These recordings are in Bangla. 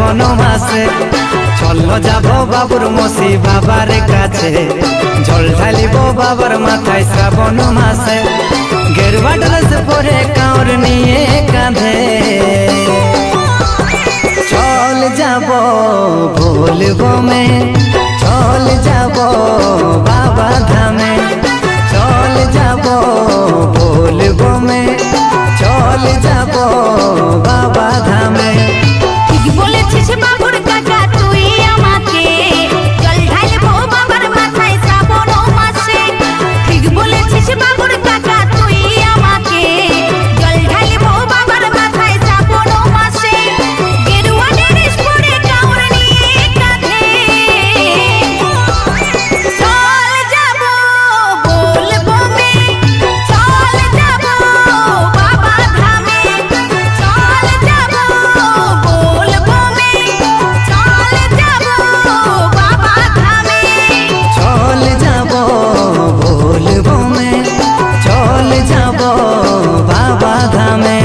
শ্রাবণ মাসে চলো যাব বাবুর মসি বাবার কাছে জল ঢালিব বাবার মাথায় শ্রাবণ মাসে গেরুয়া ড্রেস পরে কাঁড় নিয়ে কাঁধে চল যাব বলবো মে চল যাব বাবা ধামে চল যাব বলবো মে চল যাব বাবা ধামে। ঠিক বলেছিস বাবুর কাকা তুই আমাকে জল ঢালবো বাবার মাথায় শ্রাবণ মাসে। ঠিক বলেছিস বাবুর কাকা তুই আমাকে জল ঢালবো বাবার মাথায় শ্রাবণ মাসে গেরুয়া ড্রেস পরে কাঁড় নিয়ে কাঁধে চল যাব বলবো মে চল যাব বাবা ধামে চল যাব বলবো মে চল যাব বাবা ধামে। চল যাব বলবো মে চল যাব বাবা ধামে।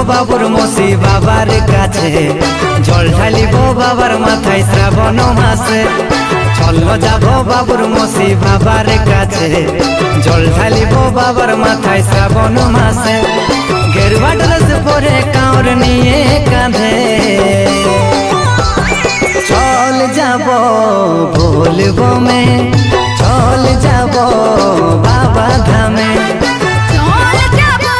বাবুর মসি বাবার কাছে জল ঢালিব বাবার মাথায় শ্রাবণ মাসে চলো যাব বাবুর মসি বাবার কাছে জল ঢালিব বাবার মাথায় শ্রাবণ মাসে গেরুয়া ড্রেস পরে কাঁড় নিয়ে কাঁধে চল যাব বলবো মে চল যাব বাবা ধামে। চল ঢালা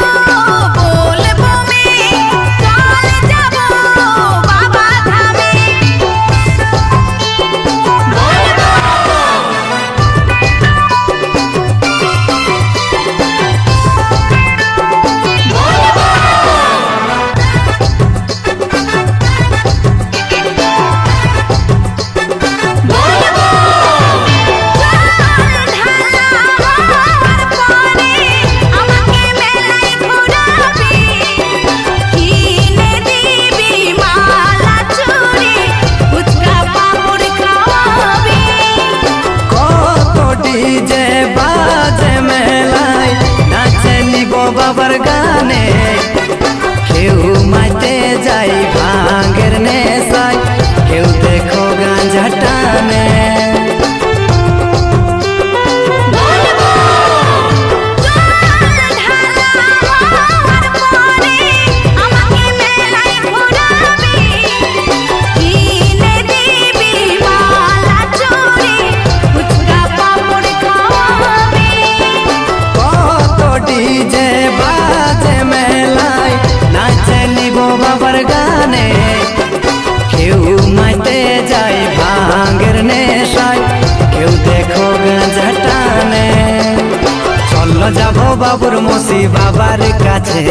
বাবুর মসি বাবার কাছে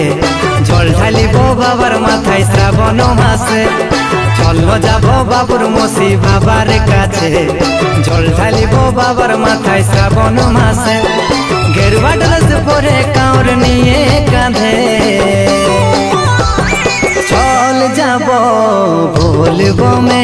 জল ঢালিব বাবার মাথায় শ্রাবণ মাসে চলো যাব বাবুর মসি বাবার কাছে জল ঢালিব বাবার মাথায় শ্রাবণ মাসে গেরুয়া ড্রেস পরে কাঁড় নিয়ে কাঁধে চল যাব বলবো মে